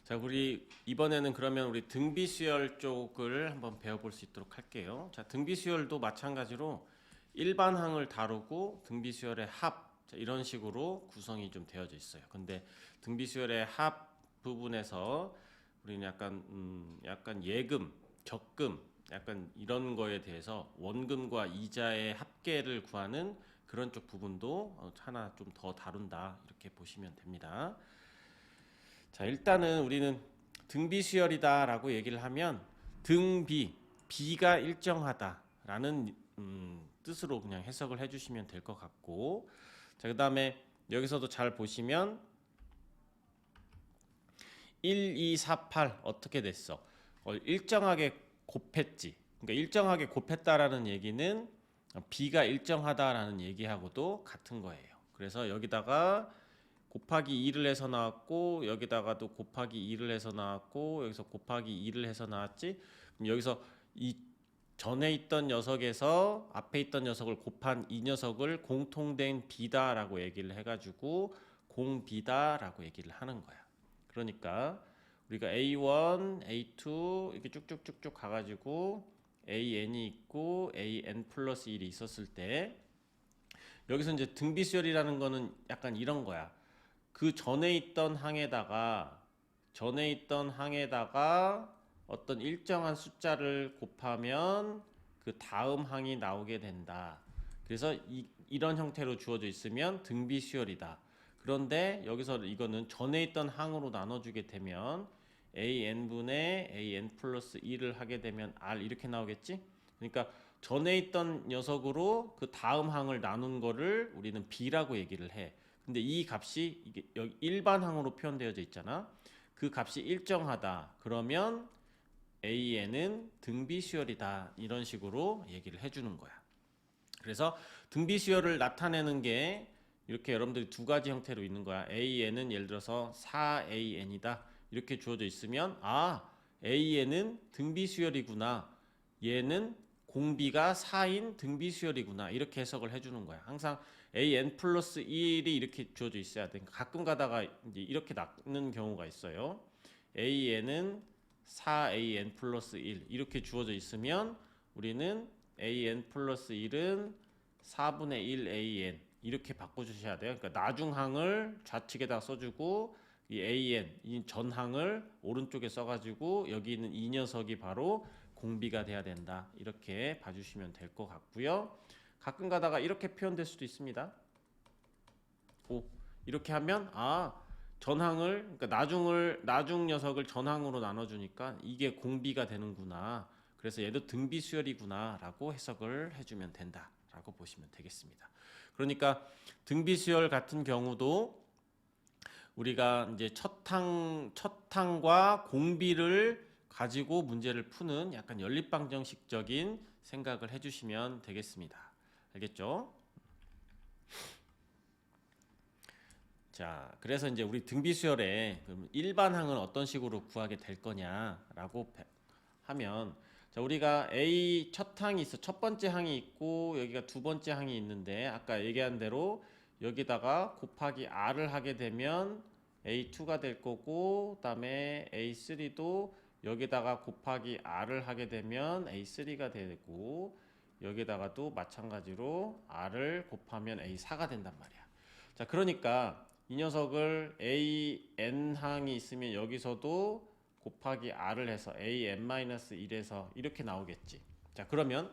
자, 우리 이번에는 그러면 우리 등비수열 쪽을 한번 배워볼 수 있도록 할게요. 자, 등비수열도 마찬가지로 일반항을 다루고 등비수열의 합, 자, 이런 식으로 구성이 좀 되어져 있어요. 근데 등비수열의 합 부분에서 우리는 약간 예금, 적금, 약간 이런 거에 대해서 원금과 이자의 합계를 구하는 그런 쪽 부분도 하나 좀 더 다룬다, 이렇게 보시면 됩니다. 자, 일단은 우리는 등비수열이다라고 얘기를 하면 비가 일정하다라는 뜻으로 그냥 해석을 해주시면 될 것 같고, 자, 그 다음에 여기서도 잘 보시면 1, 2, 4, 8 어떻게 됐어? 일정하게 곱했지. 그러니까 일정하게 곱했다라는 얘기는 B가 일정하다라는 얘기하고도 같은 거예요. 그래서 여기다가 곱하기 2를 해서 나왔고, 여기다가도 곱하기 2를 해서 나왔고, 여기서 곱하기 2를 해서 나왔지. 그럼 여기서 이 전에 있던 녀석에서 앞에 있던 녀석을 곱한 이 녀석을 공통된 B다라고 얘기를 해가지고 공비다라고 얘기를 하는 거야. 그러니까 우리가 A1, A2 이렇게 쭉쭉쭉쭉 가가지고 AN이 있고 AN 플러스 1이 있었을 때, 여기서 이제 등비수열이라는 거는 약간 이런 거야. 그 전에 있던 항에다가 어떤 일정한 숫자를 곱하면 그 다음 항이 나오게 된다. 그래서 이런 형태로 주어져 있으면 등비수열이다. 그런데 여기서 이거는 전에 있던 항으로 나눠주게 되면 AN분의 AN 플러스 1을 하게 되면 R 이렇게 나오겠지? 그러니까 전에 있던 녀석으로 그 다음 항을 나눈 거를 우리는 B라고 얘기를 해. 근데 이 값이 이게 여기 일반항으로 표현되어져 있잖아. 그 값이 일정하다. 그러면 AN은 등비수열이다. 이런 식으로 얘기를 해주는 거야. 그래서 등비수열을 나타내는 게 이렇게 여러분들이 두 가지 형태로 있는 거야. AN은 예를 들어서 4AN이다. 이렇게 주어져 있으면 AN은 등비수열이구나. 얘는 공비가 4인 등비수열이구나. 이렇게 해석을 해주는 거야. 항상 AN 플러스 1이 이렇게 주어져 있어야 돼. 가끔 가다가 이제 이렇게 낳는 경우가 있어요. AN은 4AN 플러스 1 이렇게 주어져 있으면 우리는 AN 플러스 1은 4분의 1 AN 이렇게 바꿔주셔야 돼요. 그러니까 나중항을 좌측에다 써주고 이 AN, 이 전항을 오른쪽에 써가지고 여기 있는 이 녀석이 바로 공비가 돼야 된다. 이렇게 봐주시면 될 것 같고요. 가끔 가다가 이렇게 표현될 수도 있습니다. 이렇게 하면 전항을, 그러니까 나중 녀석을 전항으로 나눠주니까 이게 공비가 되는구나. 그래서 얘도 등비수열이구나라고 해석을 해주면 된다라고 보시면 되겠습니다. 그러니까 등비수열 같은 경우도 우리가 이제 첫 항과 공비를 가지고 문제를 푸는 약간 연립방정식적인 생각을 해주시면 되겠습니다. 알겠죠? 자, 그래서 이제 우리 등비수열에 일반항은 어떤 식으로 구하게 될 거냐라고 하면, 자, 우리가 A 첫 항이 있어. 첫 번째 항이 있고 여기가 두 번째 항이 있는데 아까 얘기한 대로 여기다가 곱하기 R을 하게 되면 A2가 될 거고, 그다음에 A3도 여기다가 곱하기 R을 하게 되면 A3가 되고, 여기다가도 마찬가지로 R을 곱하면 A4가 된단 말이야. 자, 그러니까 이 녀석을 AN항이 있으면 여기서도 곱하기 R을 해서 AN-1에서 이렇게 나오겠지. 자, 그러면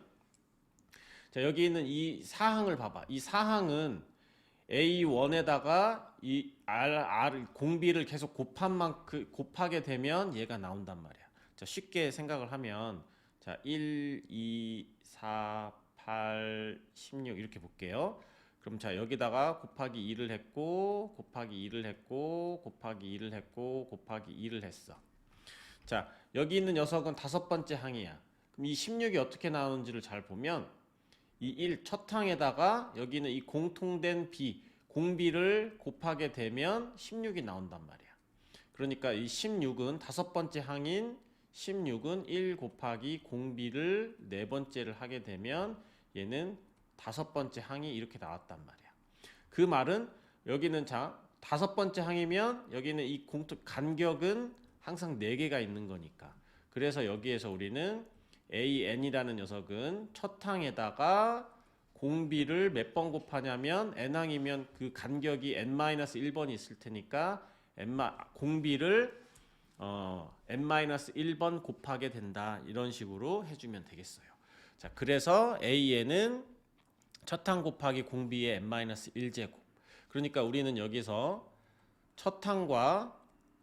자, 여기 있는 이 사항을 봐봐. 이 사항은 A1에다가 이 공비를 계속 곱한 만큼 곱하게 되면 얘가 나온단 말이야. 자, 쉽게 생각을 하면 자, 1, 2, 4, 8, 16 이렇게 볼게요. 그럼 자, 여기다가 곱하기 2를 했고 곱하기 2를 했고 곱하기 2를 했고 곱하기 2를 했어. 자, 여기 있는 녀석은 다섯 번째 항이야. 그럼 이 16이 어떻게 나오는지를 잘 보면 이 1 첫 항에다가 여기는 이 공통된 B, 공비를 곱하게 되면 16이 나온단 말이야. 그러니까 이 16은 다섯 번째 항인 16은 1 곱하기 공비를 네 번째를 하게 되면 얘는 다섯 번째 항이 이렇게 나왔단 말이야. 그 말은 여기는 자, 다섯 번째 항이면 여기는 이 간격은 항상 4개가 있는 거니까. 그래서 여기에서 우리는 AN이라는 녀석은 첫 항에다가 공비를 몇 번 곱하냐면 n항이면 그 간격이 n-1번이 있을 테니까 공비를 n-1번 곱하게 된다. 이런 식으로 해주면 되겠어요. 자, 그래서 AN은 첫 항 곱하기 공비의 n-1제곱. 그러니까 우리는 여기서 첫 항과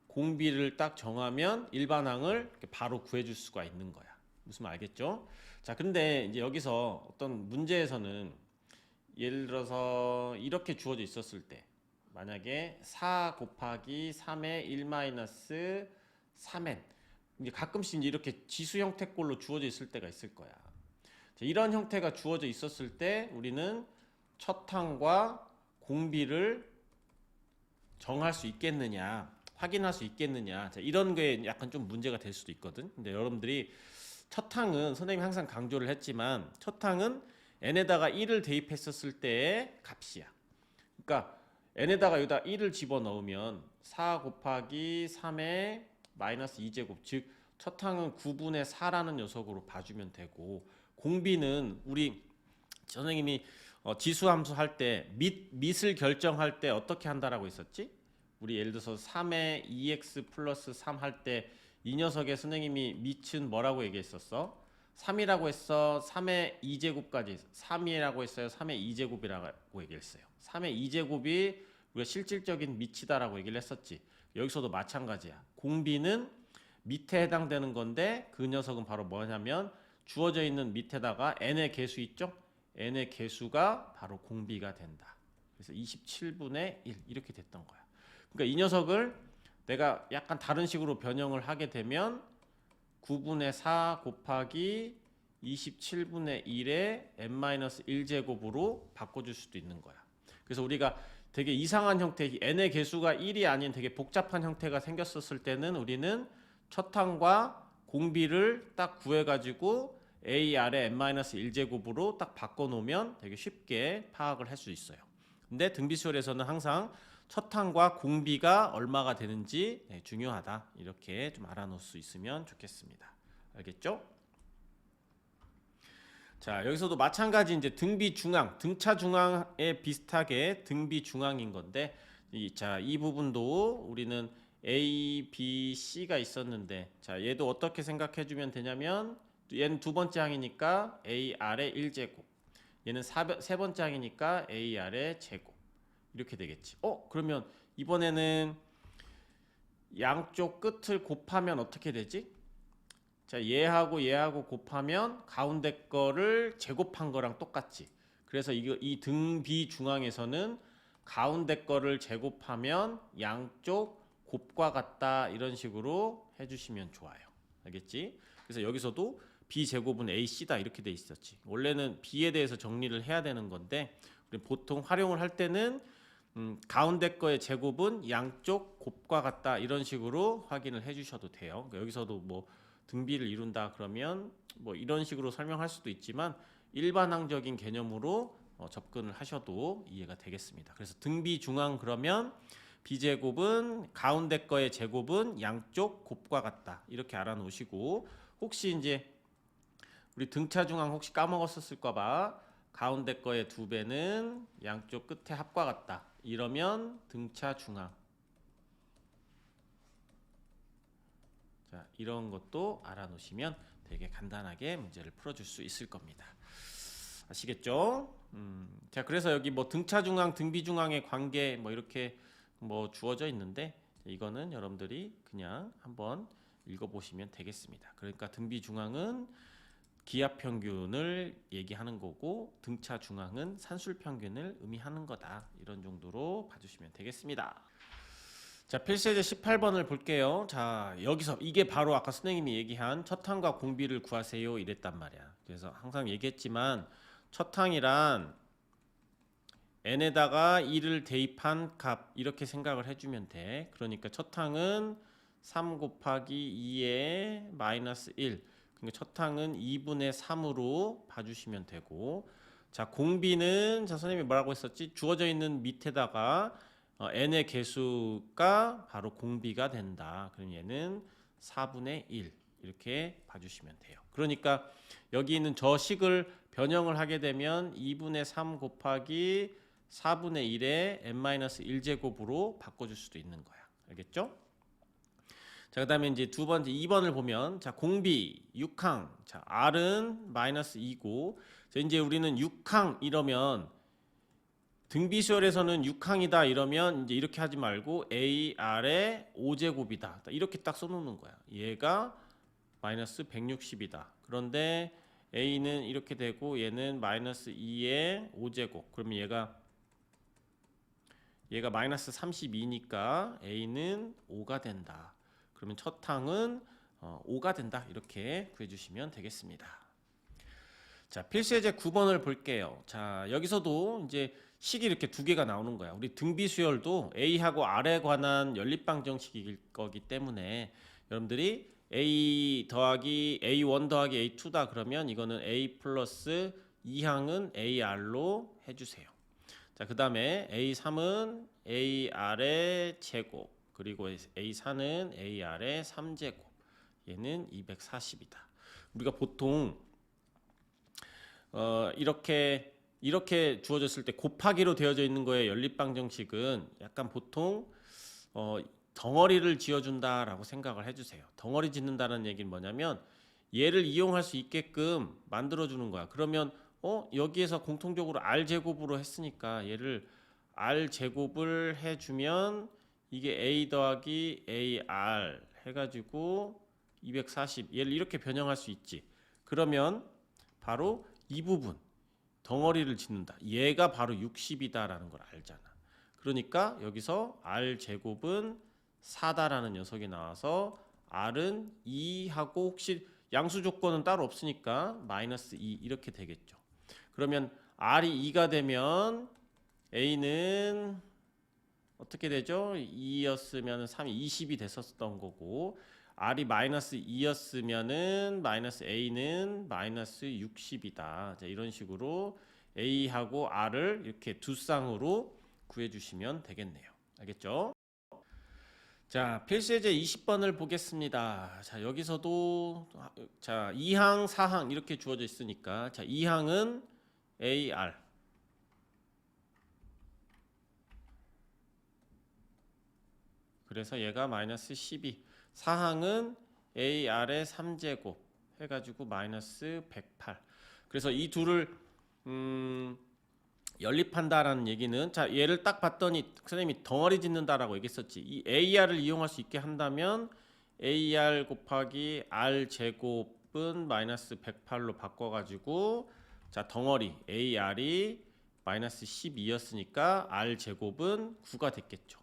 공비를 딱 정하면 일반항을 바로 구해줄 수가 있는 거야. 무슨 말 알겠죠? 자, 근데 이제 여기서 어떤 문제에서는 예를 들어서 이렇게 주어져 있었을 때 만약에 4 곱하기 3의 1-3n 이제 가끔씩 이렇게 지수 형태꼴로 주어져 있을 때가 있을 거야. 자, 이런 형태가 주어져 있었을 때 우리는 첫 항과 공비를 정할 수 있겠느냐, 확인할 수 있겠느냐. 자, 이런 게 약간 좀 문제가 될 수도 있거든. 근데 여러분들이 첫 항은 선생님이 항상 강조를 했지만 첫 항은 n에다가 1을 대입했었을 때의 값이야. 그러니까 n에다가 여기다 1을 집어넣으면 4 곱하기 3의 마이너스 2제곱, 즉 첫 항은 9분의 4라는 녀석으로 봐주면 되고, 공비는 우리 선생님이 지수함수 할 때 밑을 결정할 때 어떻게 한다라고 했었지? 우리 예를 들어서 3의 2x 플러스 3 할 때 이 녀석의 선생님이 밑은 뭐라고 얘기했었어? 3이라고 했어? 3의 2제곱까지 3이라고 했어요? 3의 2제곱이라고 얘기했어요. 3의 2제곱이 우리가 실질적인 밑이다라고 얘기를 했었지. 여기서도 마찬가지야. 공비는 밑에 해당되는 건데 그 녀석은 바로 뭐냐면 주어져 있는 밑에다가 n의 개수 있죠? n의 개수가 바로 공비가 된다. 그래서 27분의 1 이렇게 됐던 거야. 그러니까 이 녀석을 내가 약간 다른 식으로 변형을 하게 되면 9분의 4 곱하기 27분의 1의 n-1제곱으로 바꿔줄 수도 있는 거야. 그래서 우리가 되게 이상한 형태, n의 개수가 1이 아닌 되게 복잡한 형태가 생겼었을 때는 우리는 첫 항과 공비를 딱 구해가지고 AR의 n-1제곱으로 딱 바꿔놓으면 되게 쉽게 파악을 할 수 있어요. 근데 등비수열에서는 항상 첫 항과 공비가 얼마가 되는지 중요하다. 이렇게 좀 알아놓을 수 있으면 좋겠습니다. 알겠죠? 자, 여기서도 마찬가지 이제 등비 중앙, 등차 중앙에 비슷하게 등비 중앙인 건데, 이 부분도 우리는 A, B, C가 있었는데, 자, 얘도 어떻게 생각해 주면 되냐면, 얘는 두 번째 항이니까 AR의 1제곱, 얘는 세 번째 항이니까 AR의 제곱. 이렇게 되겠지. 그러면 이번에는 양쪽 끝을 곱하면 어떻게 되지? 자, 얘하고 곱하면 가운데 거를 제곱한 거랑 똑같지. 그래서 이 등비 중앙에서는 가운데 거를 제곱하면 양쪽 곱과 같다. 이런 식으로 해주시면 좋아요. 알겠지? 그래서 여기서도 B 제곱은 AC다 이렇게 돼 있었지. 원래는 B에 대해서 정리를 해야 되는 건데 우리 보통 활용을 할 때는 가운데 거의 제곱은 양쪽 곱과 같다 이런 식으로 확인을 해주셔도 돼요. 그러니까 여기서도 뭐 등비를 이룬다 그러면 뭐 이런 식으로 설명할 수도 있지만 일반항적인 개념으로 접근을 하셔도 이해가 되겠습니다. 그래서 등비 중앙 그러면 B제곱은 가운데 거의 제곱은 양쪽 곱과 같다 이렇게 알아놓으시고, 혹시 이제 우리 등차 중앙 혹시 까먹었을까봐 가운데 거의 2배는 양쪽 끝에 합과 같다. 이러면 등차 중앙. 자, 이런 것도 알아놓으시면 되게 간단하게 문제를 풀어줄 수 있을 겁니다. 아시겠죠? 자, 그래서 여기 뭐 등차 중앙, 등비 중앙의 관계 뭐 이렇게 뭐 주어져 있는데 이거는 여러분들이 그냥 한번 읽어보시면 되겠습니다. 그러니까 등비 중앙은 기압 평균을 얘기하는 거고 등차 중앙은 산술 평균을 의미하는 거다. 이런 정도로 봐주시면 되겠습니다. 자, 필수예제 18번을 볼게요. 자, 여기서 이게 바로 아까 선생님이 얘기한 첫 항과 공비를 구하세요 이랬단 말이야. 그래서 항상 얘기했지만 첫 항이란 n에다가 1을 대입한 값 이렇게 생각을 해주면 돼. 그러니까 첫 항은 3 곱하기 2의 마이너스 1. 그러니까 첫 항은 2분의 3으로 봐주시면 되고, 자, 공비는 자 선생님이 뭐라고 했었지? 주어져 있는 밑에다가 n의 개수가 바로 공비가 된다. 그럼 얘는 4분의 1 이렇게 봐주시면 돼요. 그러니까 여기 있는 저 식을 변형을 하게 되면 2분의 3 곱하기 4분의 1에 n-1제곱으로 바꿔줄 수도 있는 거야. 알겠죠? 자, 그 다음에 이제 두 번째 2번을 보면, 자, 공비 6항. 자, R은 마이너스 2고, 자, 이제 우리는 6항 이러면, 등비수열에서는 6항이다 이러면 이제 이렇게 하지 말고 AR의 5제곱이다. 이렇게 딱 써놓는 거야. 얘가 마이너스 160이다. 그런데 A는 이렇게 되고 얘는 마이너스 2의 5제곱. 그러면 얘가 마이너스 32니까 A는 5가 된다. 그러면 첫 항은 5가 된다. 이렇게 구해주시면 되겠습니다. 자, 필수예제 9번을 볼게요. 자, 여기서도 이제 식이 이렇게 두 개가 나오는 거야. 우리 등비수열도 A하고 R에 관한 연립방정식일 거기 때문에 여러분들이 A 더하기 A1 더하기 A2다 그러면 이거는 A 플러스 2항은 AR로 해주세요. 자, 그 다음에 A3은 AR의 제곱, 그리고 A4는 AR의 3제곱, 얘는 240이다. 우리가 보통 이렇게 주어졌을 때 곱하기로 되어져 있는 거에 연립방정식은 약간 보통 덩어리를 지어준다라고 생각을 해주세요. 덩어리 짓는다는 얘기는 뭐냐면 얘를 이용할 수 있게끔 만들어주는 거야. 그러면 여기에서 공통적으로 R제곱으로 했으니까 얘를 R제곱을 해주면 이게 A 더하기 AR 해가지고 240 얘를 이렇게 변형할 수 있지. 그러면 바로 이 부분 덩어리를 짓는다. 얘가 바로 60이다라는 걸 알잖아. 그러니까 여기서 R제곱은 4다라는 녀석이 나와서 R은 2하고 혹시 양수 조건은 따로 없으니까 마이너스 2 이렇게 되겠죠. 그러면 R이 2가 되면 A는 어떻게 되죠? 2였으면 3이 20이 됐었던 거고 R이 마이너스 2였으면은 마이너스 A는 마이너스 60이다. 자, 이런 식으로 A하고 R을 이렇게 두 쌍으로 구해주시면 되겠네요. 알겠죠? 자, 필수예제 20번을 보겠습니다. 자, 여기서도 자 2항, 4항 이렇게 주어져 있으니까 자 2항은 AR 그래서 얘가 마이너스 12 4항은 AR의 3제곱 해가지고 마이너스 108 그래서 이 둘을 연립한다라는 얘기는 자 얘를 딱 봤더니 선생님이 덩어리 짓는다라고 얘기했었지. 이 AR을 이용할 수 있게 한다면 AR 곱하기 R 제곱은 마이너스 108로 바꿔가지고 자 덩어리 AR이 마이너스 12였으니까 R 제곱은 9가 됐겠죠.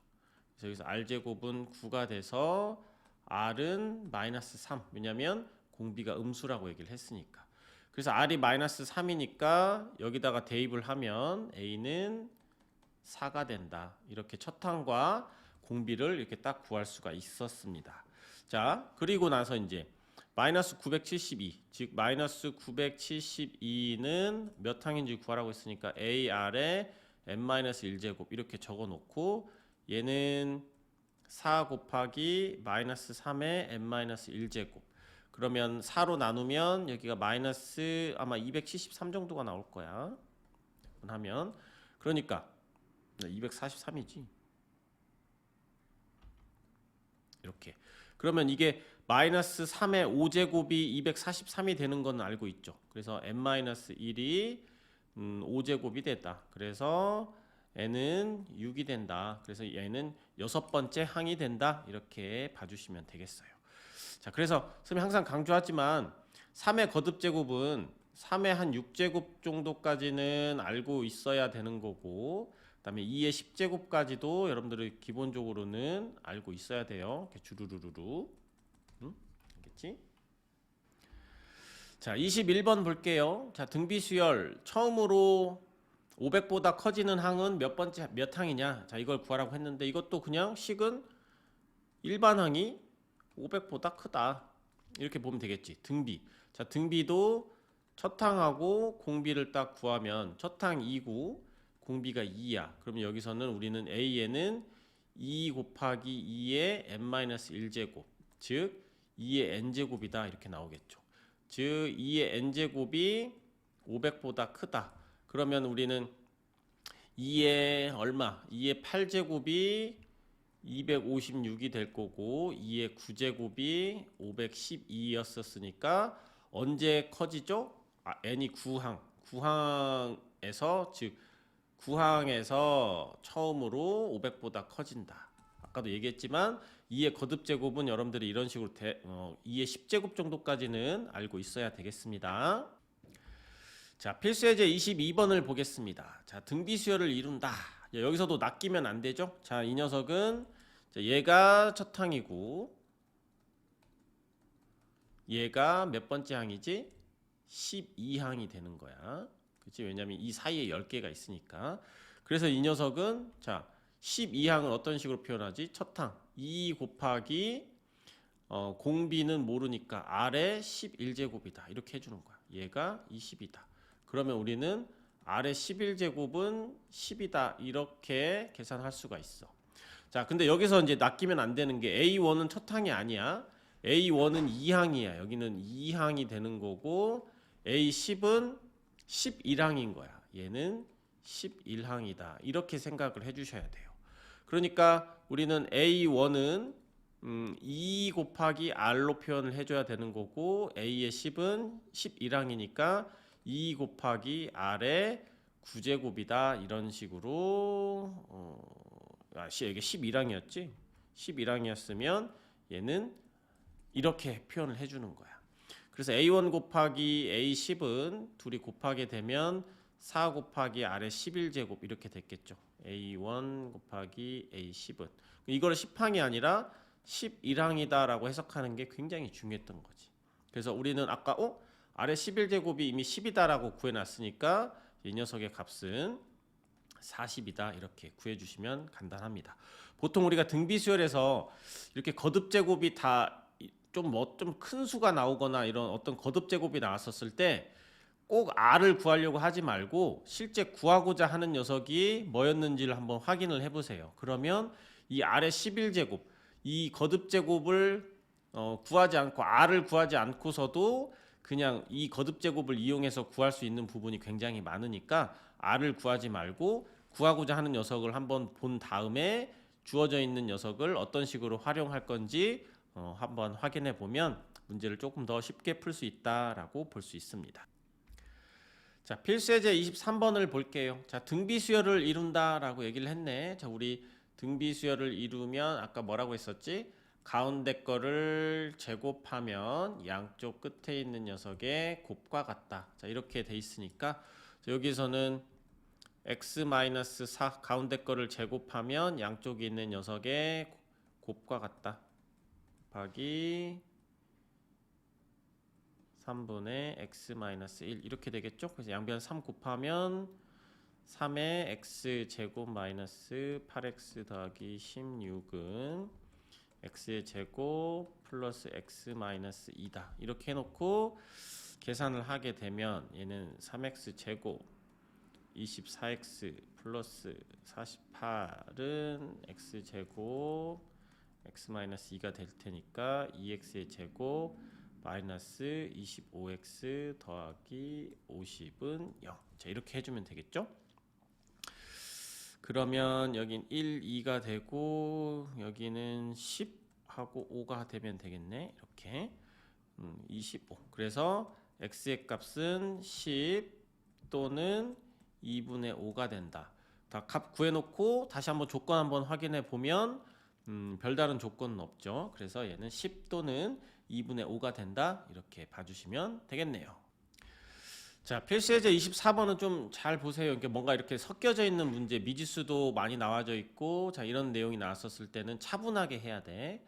그래서 여기서 R 제곱은 9가 돼서 R은 마이너스 3 왜냐면 공비가 음수라고 얘기를 했으니까. 그래서 R이 마이너스 3이니까 여기다가 대입을 하면 A는 4가 된다. 이렇게 첫 항과 공비를 이렇게 딱 구할 수가 있었습니다. 자, 그리고 나서 이제 마이너스 972, 즉 마이너스 972는 몇 항인지 구하라고 했으니까 AR에 n-1제곱 이렇게 적어놓고 얘는 4 곱하기 마이너스 3의 n-1제곱 그러면 4로 나누면 여기가 마이너스 아마 273 정도가 나올 거야. 하면 그러니까 243이지. 이렇게. 그러면 이게 마이너스 3의 5제곱이 243이 되는 건 알고 있죠. 그래서 n-1이 5제곱이 됐다. 그래서 n은 6이 된다. 그래서 얘는 6번째 항이 된다. 이렇게 봐주시면 되겠어요. 자, 그래서 선생님이 항상 강조하지만 3의 거듭제곱은 3의 한 6제곱 정도까지는 알고 있어야 되는 거고 그다음에 2의 10제곱까지도 여러분들이 기본적으로는 알고 있어야 돼요. 이렇게 주르르르. 알겠지? 자, 21번 볼게요. 자, 등비수열 처음으로 500보다 커지는 항은 몇 항이냐? 자, 이걸 구하라고 했는데 이것도 그냥 식은 일반 항이 500보다 크다. 이렇게 보면 되겠지. 등비. 자, 등비도 첫 항하고 공비를 딱 구하면 첫 항 2구, 공비가 2야. 그럼 여기서는 우리는 a에는 2 곱하기 2의 n-1제곱, 즉 2의 n제곱이다 이렇게 나오겠죠. 즉 2의 n제곱이 500보다 크다. 그러면 우리는 2의 얼마? 2의 8제곱이 256이 될 거고 2의 9제곱이 512였었으니까 언제 커지죠? n이 9항에서 즉 9항에서 처음으로 500보다 커진다. 아까도 얘기했지만 2의 거듭제곱은 여러분들이 이런 식으로 2의 10제곱 정도까지는 알고 있어야 되겠습니다. 자, 필수예제 22번을 보겠습니다. 자, 등비수열을 이룬다. 여기서도 낚이면 안 되죠. 자, 이 녀석은 얘가 첫 항이고 얘가 몇 번째 항이지? 12항이 되는 거야. 그치? 왜냐면 이 사이에 10개가 있으니까. 그래서 이 녀석은 자 12항을 어떤 식으로 표현하지? 첫 항 2 곱하기 공비는 모르니까 아래 11제곱이다 이렇게 해주는 거야. 얘가 20이다. 그러면 우리는 아래 11제곱은 10이다 이렇게 계산할 수가 있어. 자, 근데 여기서 이제 낚이면 안 되는 게 A1은 첫 항이 아니야. A1은 2항이야. 여기는 2항이 되는 거고 A10은 11항인 거야. 얘는 11항이다. 이렇게 생각을 해주셔야 돼요. 그러니까 우리는 A1은 2 곱하기 R로 표현을 해줘야 되는 거고 A의 10은 11항이니까 2 곱하기 R의 9제곱이다. 이런 식으로 이게 11항이었지? 11항이었으면 얘는 이렇게 표현을 해주는 거야. 그래서 A1 곱하기 A10은 둘이 곱하게 되면 4 곱하기 R의 11제곱 이렇게 됐겠죠. A1 곱하기 A10은 이거를 10항이 아니라 11항이다 라고 해석하는 게 굉장히 중요했던 거지. 그래서 우리는 아까 R의 11제곱이 이미 10이다 라고 구해놨으니까 이 녀석의 값은 40이다 이렇게 구해주시면 간단합니다. 보통 우리가 등비수열에서 이렇게 거듭제곱이 다 좀 큰 수가 나오거나 이런 어떤 거듭제곱이 나왔었을 때 꼭 R을 구하려고 하지 말고 실제 구하고자 하는 녀석이 뭐였는지를 한번 확인을 해보세요. 그러면 이 R의 11제곱 이 거듭제곱을 구하지 않고 R을 구하지 않고서도 그냥 이 거듭제곱을 이용해서 구할 수 있는 부분이 굉장히 많으니까 R을 구하지 말고 구하고자 하는 녀석을 한번 본 다음에 주어져 있는 녀석을 어떤 식으로 활용할 건지 한번 확인해 보면 문제를 조금 더 쉽게 풀 수 있다라고 볼 수 있습니다. 자, 필수예제 23번을 볼게요. 자, 등비수열을 이룬다라고 얘기를 했네. 자, 우리 등비수열을 이루면 아까 뭐라고 했었지? 가운데 거를 제곱하면 양쪽 끝에 있는 녀석의 곱과 같다. 자, 이렇게 돼 있으니까 자, 여기서는 x-4 가운데 거를 제곱하면 양쪽에 있는 녀석의 곱과 같다. 곱하기 3분의 x-1 이렇게 되겠죠? 그래서 양변 3 곱하면 3의 x제곱 마이너스 8x 더하기 16은 x의 제곱 플러스 x 마이너스 2다. 이렇게 해놓고 계산을 하게 되면 얘는 3x 제곱 24x 플러스 48은 x 제곱 x 마이너스 2가 될 테니까 2x의 제곱 마이너스 25x 더하기 50은 0. 자, 이렇게 해주면 되겠죠? 그러면 여긴 1, 2가 되고 여기는 10하고 5가 되면 되겠네. 이렇게 25. 그래서 x의 값은 10 또는 2분의 5가 된다. 다 값 구해놓고 다시 한번 조건 한번 확인해 보면 별다른 조건은 없죠. 그래서 얘는 10 또는 2분의 5가 된다. 이렇게 봐주시면 되겠네요. 자, 필수예제 24번은 좀 잘 보세요. 이게 뭔가 이렇게 섞여져 있는 문제, 미지수도 많이 나와져 있고, 자, 이런 내용이 나왔었을 때는 차분하게 해야 돼.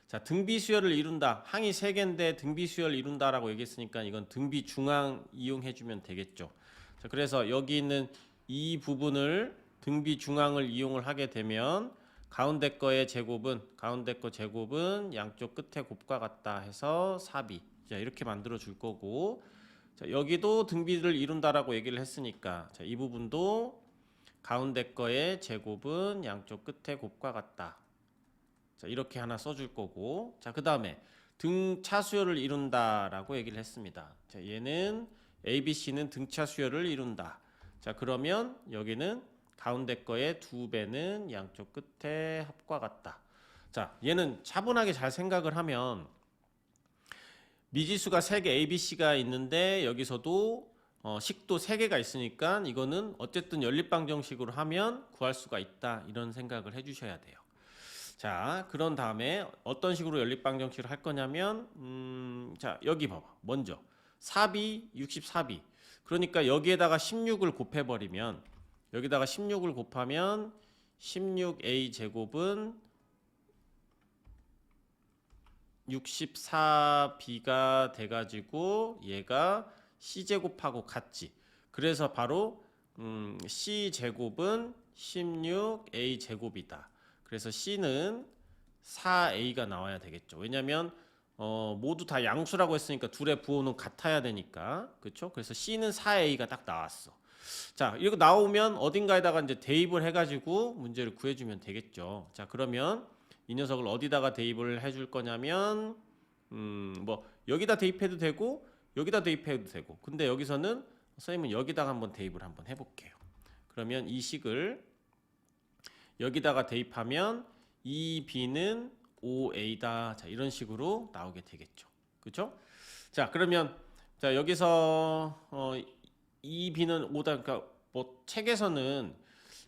자, 등비수열을 이룬다. 항이 3개인데 등비수열 이룬다라고 얘기했으니까 이건 등비 중항 이용해주면 되겠죠. 자, 그래서 여기 있는 이 부분을 등비 중항을 이용을 하게 되면 가운데 거의 제곱은 가운데 거 제곱은 양쪽 끝에 곱과 같다 해서 4b. 자, 이렇게 만들어 줄 거고, 자, 여기도 등비를 이룬다라고 얘기를 했으니까 자, 이 부분도 가운데 거의 제곱은 양쪽 끝에 곱과 같다. 자, 이렇게 하나 써줄 거고, 자, 그 다음에 등차 수열을 이룬다라고 얘기를 했습니다. 자, 얘는 ABC는 등차 수열을 이룬다. 자, 그러면 여기는 가운데 거의 2배는 양쪽 끝에 합과 같다. 자, 얘는 차분하게 잘 생각을 하면 미지수가 3개 ABC가 있는데 여기서도 식도 3개가 있으니까 이거는 어쨌든 연립방정식으로 하면 구할 수가 있다. 이런 생각을 해주셔야 돼요. 자, 그런 다음에 어떤 식으로 연립방정식을 할 거냐면 자, 여기 봐봐. 먼저 4B, 64B. 그러니까 여기에다가 16을 곱해버리면 여기다가 16을 곱하면 16A 제곱은 64B가 돼가지고 얘가 C제곱하고 같지. 그래서 바로 C제곱은 16A 제곱이다. 그래서 C는 4A가 나와야 되겠죠. 왜냐면 모두 다 양수라고 했으니까 둘의 부호는 같아야 되니까. 그렇죠? 그래서 C는 4A가 딱 나왔어. 자, 이거 나오면 어딘가에다가 이제 대입을 해가지고 문제를 구해주면 되겠죠. 자, 그러면 이 녀석을 어디다가 대입을 해줄 거냐면 뭐 여기다 대입해도 되고 여기다 대입해도 되고. 근데 여기서는 선생님은 여기다가 한번 대입을 한번 해볼게요. 그러면 이 식을 여기다가 대입하면 2B는 5A다. 자, 이런 식으로 나오게 되겠죠. 그렇죠? 자, 그러면 자, 여기서 2B는 5다. 그러니까 뭐 책에서는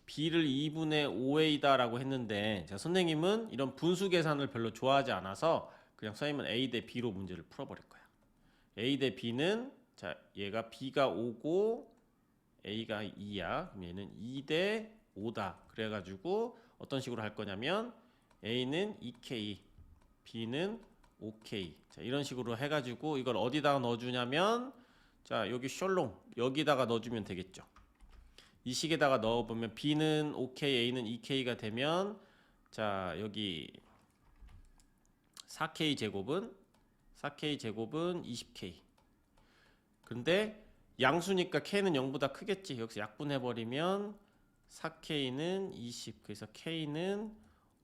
B를 2분의 5A다라고 했는데 자, 선생님은 이런 분수 계산을 별로 좋아하지 않아서 그냥 선생님은 A 대 B로 문제를 풀어버릴 거야. A 대 B는 자, 얘가 B가 5고 A가 2야. 그럼 얘는 2 대 5다. 그래가지고 어떤 식으로 할 거냐면 A는 2K, B는 5K. 자, 이런 식으로 해가지고 이걸 어디다가 넣어주냐면 자, 여기 셜롱 여기다가 넣어주면 되겠죠. 이 식에다가 넣어보면 B는 5K, A는 2K가 되면 자, 여기 4K 제곱은 20K. 근데 양수니까 K는 0보다 크겠지. 여기서 약분해버리면 4K는 20. 그래서 K는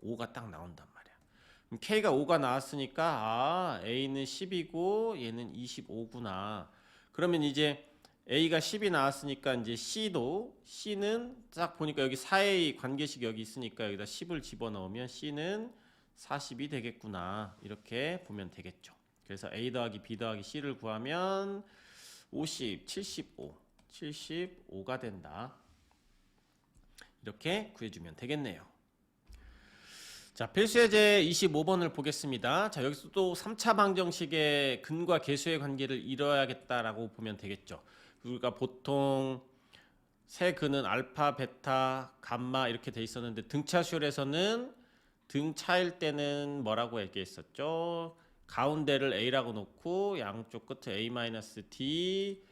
5가 딱 나온단 말이야. 그럼 K가 5가 나왔으니까 A는 10이고 얘는 25구나. 그러면 이제 A가 10이 나왔으니까 이제 C는 딱 보니까 여기 4A 관계식 여기 있으니까 여기다 10을 집어넣으면 C는 40이 되겠구나. 이렇게 보면 되겠죠. 그래서 A 더하기 B 더하기 C를 구하면 50, 75가 된다. 이렇게 구해주면 되겠네요. 자, 필수예제 25번을 보겠습니다. 자, 여기서 또 3차 방정식의 근과 계수의 관계를 이뤄야겠다라고 보면 되겠죠. 우리가 보통 세 근은 알파, 베타, 감마 이렇게 돼 있었는데 등차 수열에서는 등차일 때는 뭐라고 얘기했었죠? 가운데를 A라고 놓고 양쪽 끝에 A-D,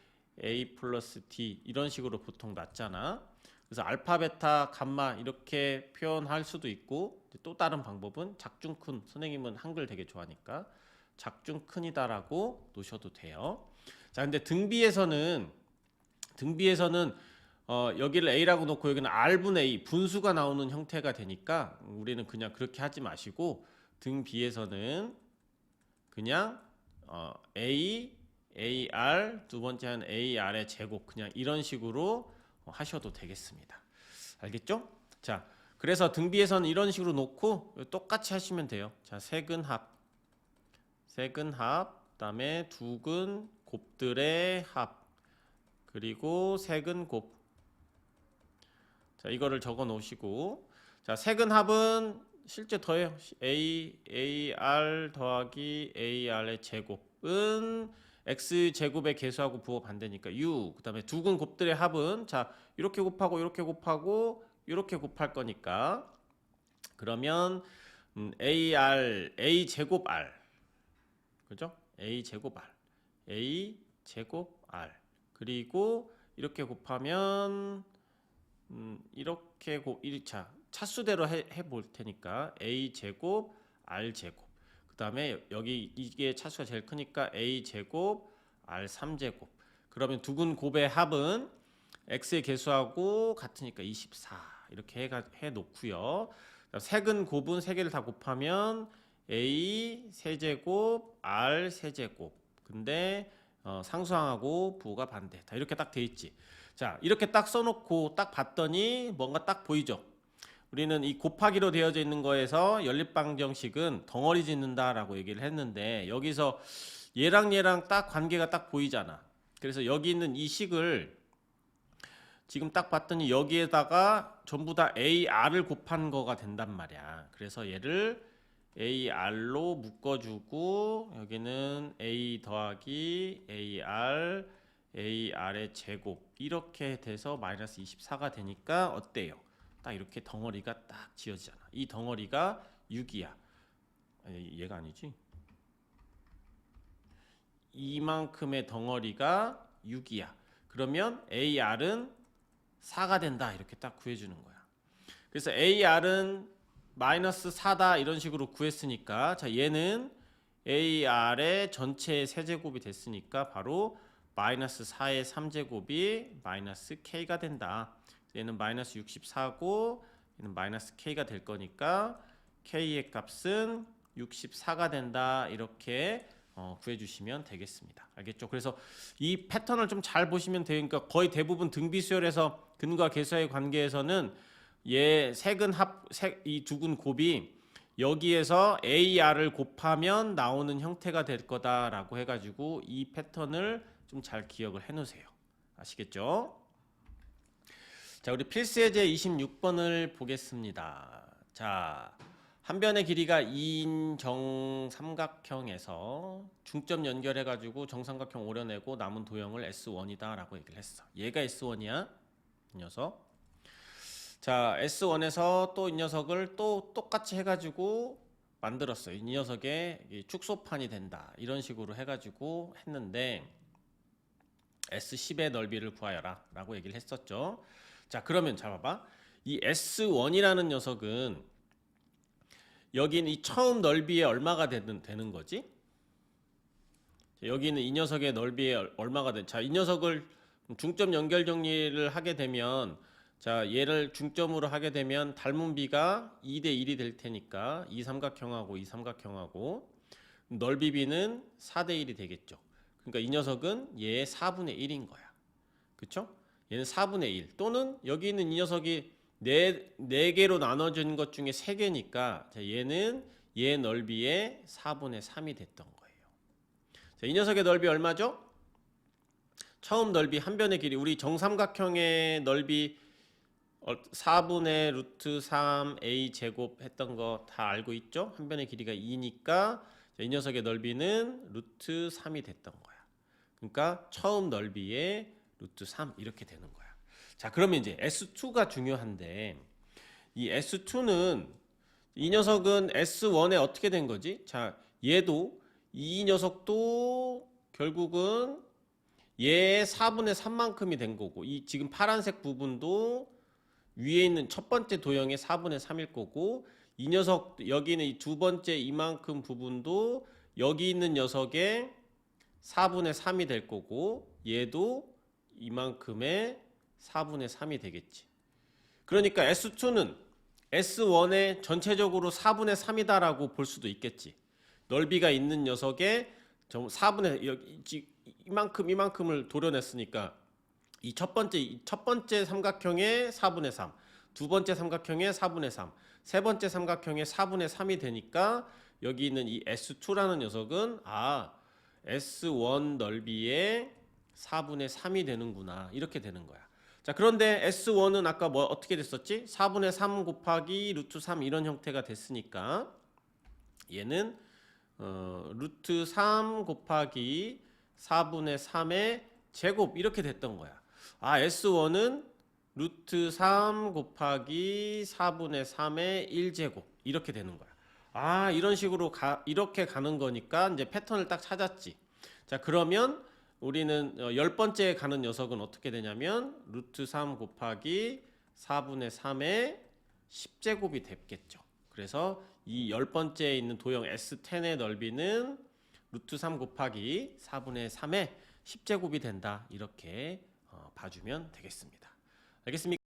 A 플러스 D 이런 식으로 보통 놨잖아. 그래서 알파, 베타, 감마 이렇게 표현할 수도 있고 또 다른 방법은 작중큰, 선생님은 한글 되게 좋아하니까 작중큰이다라고 놓으셔도 돼요. 자, 근데 등비에서는 여기를 A라고 놓고 여기는 R분의 A 분수가 나오는 형태가 되니까 우리는 그냥 그렇게 하지 마시고 등비에서는 그냥 A, AR 두 번째는 AR의 제곱 그냥 이런 식으로 하셔도 되겠습니다. 알겠죠? 자, 그래서 등비에서는 이런 식으로 놓고 똑같이 하시면 돼요. 자, 세근합, 그다음에 두근 곱들의 합, 그리고 세근곱. 자, 이거를 적어 놓으시고, 자, 세근합은 실제 더해요. AR 더하기 AR의 제곱은 x 제곱의 계수하고 부호 반대니까 6. 그다음에 두근 곱들의 합은 자, 이렇게 곱하고 이렇게 곱하고 이렇게 곱할 거니까 그러면 A 제곱 R. 그죠? A 제곱 R. 그리고 이렇게 곱하면 이렇게 차수대로 해 볼 테니까 A 제곱 R 제곱. 그다음에 여기 이게 차수가 제일 크니까 A 제곱 R 3제곱. 그러면 두근 곱의 합은 x의 개수하고 같으니까 24 이렇게 해 놓고요. 세근 곱은 세 개를 다 곱하면 a 세제곱 r 세제곱. 근데 상수항하고 부호가 반대. 다 이렇게 딱 돼 있지. 자, 이렇게 딱 써놓고 딱 봤더니 뭔가 딱 보이죠. 우리는 이 곱하기로 되어져 있는 거에서 연립방정식은 덩어리 짓는다라고 얘기를 했는데 여기서 얘랑 딱 관계가 딱 보이잖아. 그래서 여기 있는 이 식을 지금 딱 봤더니 여기에다가 전부 다 AR을 곱한 거가 된단 말이야. 그래서 얘를 AR로 묶어주고 여기는 A 더하기 AR, AR의 제곱 이렇게 돼서 마이너스 24가 되니까 어때요? 딱 이렇게 덩어리가 딱 지어지잖아. 이 덩어리가 6이야. 아니, 얘가 아니지. 이만큼의 덩어리가 6이야. 그러면 AR은 4가 된다. 이렇게 딱 구해주는 거야. 그래서 AR은 마이너스 4다 이런 식으로 구했으니까 자 얘는 AR의 전체 세제곱이 됐으니까 바로 마이너스 4의 3제곱이 마이너스 K가 된다. 얘는 마이너스 64고 얘는 마이너스 K가 될 거니까 K의 값은 64가 된다. 이렇게 구해주시면 되겠습니다. 알겠죠? 그래서 이 패턴을 좀 잘 보시면 돼요. 그러니까 거의 대부분 등비수열에서 근과 계수의 관계에서는 얘 세근 합 이 두근 곱이 여기에서 AR을 곱하면 나오는 형태가 될 거다라고 해가지고 이 패턴을 좀 잘 기억을 해놓으세요. 아시겠죠? 자, 우리 필수예제 26번을 보겠습니다. 자, 한 변의 길이가 2인 정삼각형에서 중점 연결해가지고 정삼각형 오려내고 남은 도형을 S1이다 라고 얘기를 했어. 얘가 S1이야. 이 녀석. 자, S1에서 또 이 녀석을 또 똑같이 해가지고 만들었어요. 이 녀석의 축소판이 된다. 이런 식으로 해가지고 했는데 S10의 넓이를 구하여라 라고 얘기를 했었죠. 자, 그러면 잘 봐봐. 이 S1이라는 녀석은 여기는 이 처음 넓이에 얼마가 되는 거지? 여기는 이 녀석의 넓이에 얼마가 돼? 자, 이 녀석을 중점 연결 정리를 하게 되면 자, 얘를 중점으로 하게 되면 닮은 비가 2대 1이 될 테니까 이 삼각형하고 이 삼각형하고 넓이 비는 4대 1이 되겠죠. 그러니까 이 녀석은 얘의 4분의 1인 거야. 그쵸? 얘는 4분의 1 또는 여기 있는 이 녀석이 4개로 나눠진 것 중에 3개니까 자, 얘는 얘 넓이의 4분의 3이 됐던 거예요. 자, 이 녀석의 넓이 얼마죠? 처음 넓이 한 변의 길이 우리 정삼각형의 넓이 4분의 루트 3 a 제곱 했던 거 다 알고 있죠? 한 변의 길이가 2니까 이 녀석의 넓이는 루트 3이 됐던 거야. 그러니까 처음 넓이의 루트 3 이렇게 되는 거야. 자, 그러면 이제 S2가 중요한데 이 S2는 이 녀석은 S1에 어떻게 된 거지? 자, 얘도 이 녀석도 결국은 얘의 4분의 3만큼이 된 거고 이 지금 파란색 부분도 위에 있는 첫 번째 도형의 4분의 3일 거고 이 녀석 여기는 이 두 번째 이만큼 부분도 여기 있는 녀석의 4분의 3이 될 거고 얘도 이만큼의 4분의 3이 되겠지. 그러니까 S2는 S1의 전체적으로 4분의 3이다라고 볼 수도 있겠지. 넓이가 있는 녀석의 4분의 이만큼을 도려냈으니까 이 첫 번째 삼각형의 4분의 3, 두 번째 삼각형의 4분의 3, 세 번째 삼각형의 4분의 3이 되니까 여기 있는 이 S2라는 녀석은 S1 넓이의 4분의 3이 되는구나. 이렇게 되는 거야. 자, 그런데 S1은 아까 어떻게 됐었지? 4분의 3 곱하기 루트 3 이런 형태가 됐으니까 얘는 루트 3 곱하기 4분의 3의 제곱 이렇게 됐던 거야. S1은 루트 3 곱하기 4분의 3의 1제곱 이렇게 되는 거야. 이런 식으로 이렇게 가는 거니까 이제 패턴을 딱 찾았지. 자, 그러면 우리는 10번째에 가는 녀석은 어떻게 되냐면 루트 3 곱하기 4분의 3의 10제곱이 됐겠죠. 그래서 이 10번째에 있는 도형 S10의 넓이는 루트 3 곱하기 4분의 3의 10제곱이 된다. 이렇게 봐주면 되겠습니다. 알겠습니까?